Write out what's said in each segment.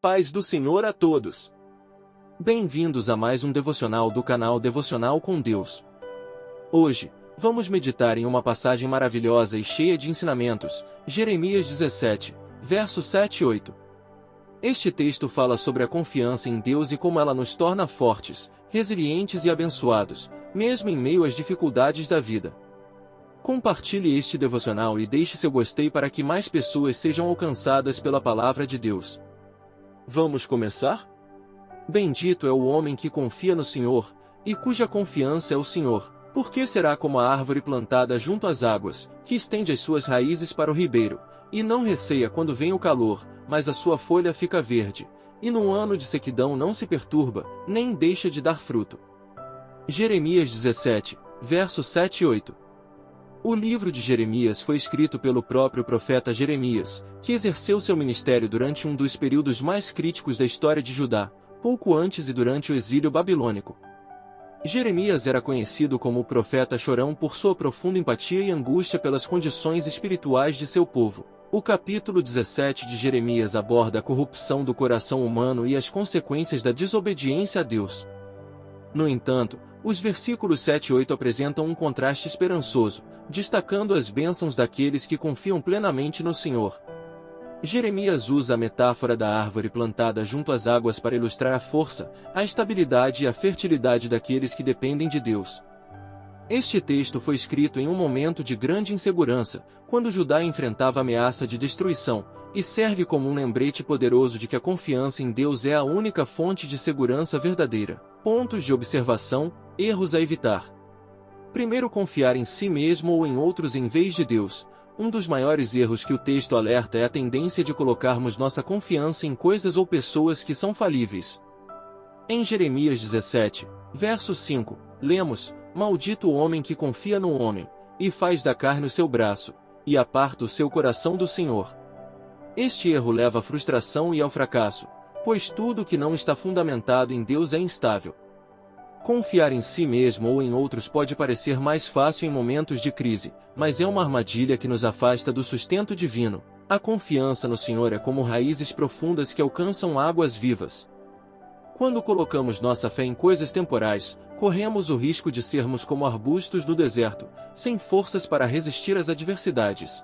paz do Senhor a todos. Bem-vindos a mais um devocional do canal Devocional com Deus. Hoje, vamos meditar em uma passagem maravilhosa e cheia de ensinamentos, Jeremias 17, versos 7 e 8. Este texto fala sobre a confiança em Deus e como ela nos torna fortes, resilientes e abençoados, mesmo em meio às dificuldades da vida. Compartilhe este devocional e deixe seu gostei para que mais pessoas sejam alcançadas pela palavra de Deus. Vamos começar? Bendito é o homem que confia no Senhor, e cuja confiança é o Senhor, porque será como a árvore plantada junto às águas, que estende as suas raízes para o ribeiro, e não receia quando vem o calor, mas a sua folha fica verde, e num ano de sequidão não se perturba, nem deixa de dar fruto. Jeremias 17, versos 7 e 8. O livro de Jeremias foi escrito pelo próprio profeta Jeremias, que exerceu seu ministério durante um dos períodos mais críticos da história de Judá, pouco antes e durante o exílio babilônico. Jeremias era conhecido como o profeta chorão por sua profunda empatia e angústia pelas condições espirituais de seu povo. O capítulo 17 de Jeremias aborda a corrupção do coração humano e as consequências da desobediência a Deus. No entanto, os versículos 7 e 8 apresentam um contraste esperançoso, destacando as bênçãos daqueles que confiam plenamente no Senhor. Jeremias usa a metáfora da árvore plantada junto às águas para ilustrar a força, a estabilidade e a fertilidade daqueles que dependem de Deus. Este texto foi escrito em um momento de grande insegurança, quando Judá enfrentava ameaça de destruição, e serve como um lembrete poderoso de que a confiança em Deus é a única fonte de segurança verdadeira. Pontos de observação, erros a evitar. Primeiro, confiar em si mesmo ou em outros em vez de Deus. Um dos maiores erros que o texto alerta é a tendência de colocarmos nossa confiança em coisas ou pessoas que são falíveis. Em Jeremias 17, verso 5, lemos: Maldito o homem que confia no homem, e faz da carne o seu braço, e aparta o seu coração do Senhor. Este erro leva à frustração e ao fracasso, pois tudo que não está fundamentado em Deus é instável. Confiar em si mesmo ou em outros pode parecer mais fácil em momentos de crise, mas é uma armadilha que nos afasta do sustento divino. A confiança no Senhor é como raízes profundas que alcançam águas vivas. Quando colocamos nossa fé em coisas temporais, corremos o risco de sermos como arbustos no deserto, sem forças para resistir às adversidades.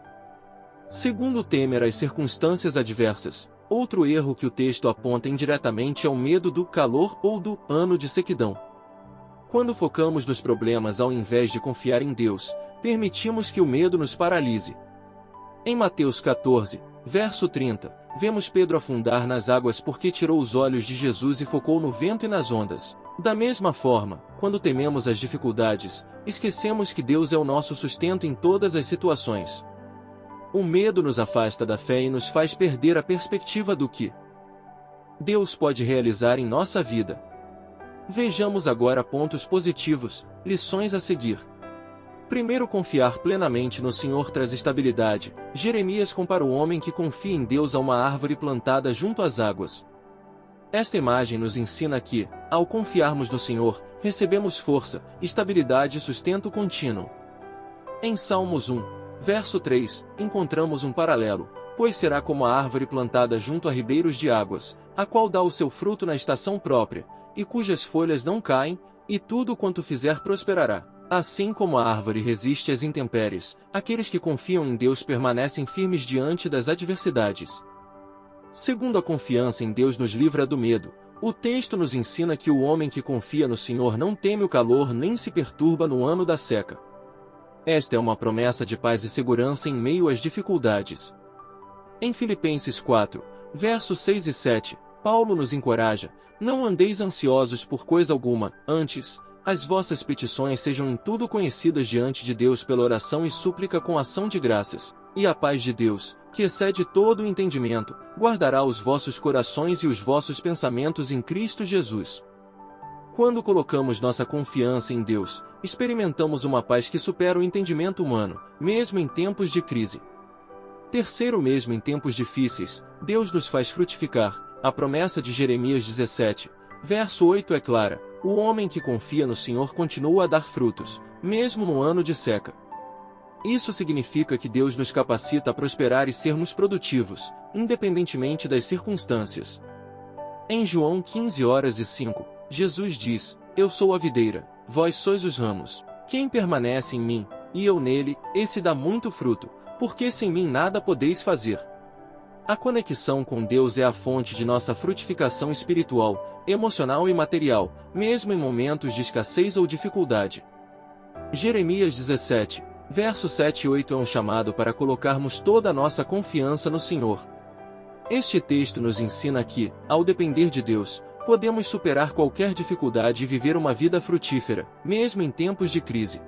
Segundo, temer as circunstâncias adversas. Outro erro que o texto aponta indiretamente é o medo do calor ou do ano de sequidão. Quando focamos nos problemas ao invés de confiar em Deus, permitimos que o medo nos paralise. Em Mateus 14, verso 30, vemos Pedro afundar nas águas porque tirou os olhos de Jesus e focou no vento e nas ondas. Da mesma forma, quando tememos as dificuldades, esquecemos que Deus é o nosso sustento em todas as situações. O medo nos afasta da fé e nos faz perder a perspectiva do que Deus pode realizar em nossa vida. Vejamos agora pontos positivos, lições a seguir. Primeiro, confiar plenamente no Senhor traz estabilidade. Jeremias compara o homem que confia em Deus a uma árvore plantada junto às águas. Esta imagem nos ensina que, ao confiarmos no Senhor, recebemos força, estabilidade e sustento contínuo. Em Salmos 1, verso 3, encontramos um paralelo, pois será como a árvore plantada junto a ribeiros de águas, a qual dá o seu fruto na estação própria, e cujas folhas não caem, e tudo quanto fizer prosperará. Assim como a árvore resiste às intempéries, aqueles que confiam em Deus permanecem firmes diante das adversidades. Segundo, a confiança em Deus nos livra do medo. O texto nos ensina que o homem que confia no Senhor não teme o calor nem se perturba no ano da seca. Esta é uma promessa de paz e segurança em meio às dificuldades. Em Filipenses 4, versos 6 e 7, Paulo nos encoraja: não andeis ansiosos por coisa alguma, antes, as vossas petições sejam em tudo conhecidas diante de Deus pela oração e súplica com ação de graças, e a paz de Deus, que excede todo o entendimento, guardará os vossos corações e os vossos pensamentos em Cristo Jesus. Quando colocamos nossa confiança em Deus, experimentamos uma paz que supera o entendimento humano, mesmo em tempos de crise. Terceiro, mesmo em tempos difíceis, Deus nos faz frutificar. A promessa de Jeremias 17, verso 8 é clara: o homem que confia no Senhor continua a dar frutos, mesmo no ano de seca. Isso significa que Deus nos capacita a prosperar e sermos produtivos, independentemente das circunstâncias. Em João 15:05, Jesus diz: Eu sou a videira, vós sois os ramos. Quem permanece em mim, e eu nele, esse dá muito fruto, porque sem mim nada podeis fazer. A conexão com Deus é a fonte de nossa frutificação espiritual, emocional e material, mesmo em momentos de escassez ou dificuldade. Jeremias 17, verso 7 e 8 é um chamado para colocarmos toda a nossa confiança no Senhor. Este texto nos ensina que, ao depender de Deus, podemos superar qualquer dificuldade e viver uma vida frutífera, mesmo em tempos de crise.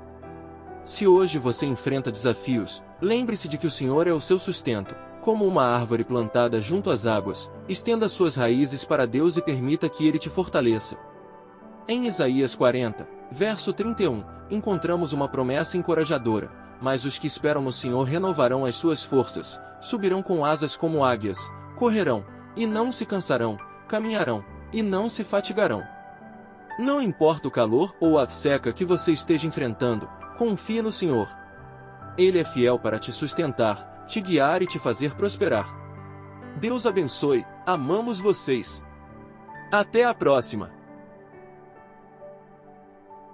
Se hoje você enfrenta desafios, lembre-se de que o Senhor é o seu sustento. Como uma árvore plantada junto às águas, estenda suas raízes para Deus e permita que Ele te fortaleça. Em Isaías 40, verso 31, encontramos uma promessa encorajadora: mas os que esperam no Senhor renovarão as suas forças, subirão com asas como águias, correrão, e não se cansarão, caminharão, e não se fatigarão. Não importa o calor ou a seca que você esteja enfrentando, confie no Senhor. Ele é fiel para te sustentar, te guiar e te fazer prosperar. Deus abençoe, amamos vocês. Até a próxima!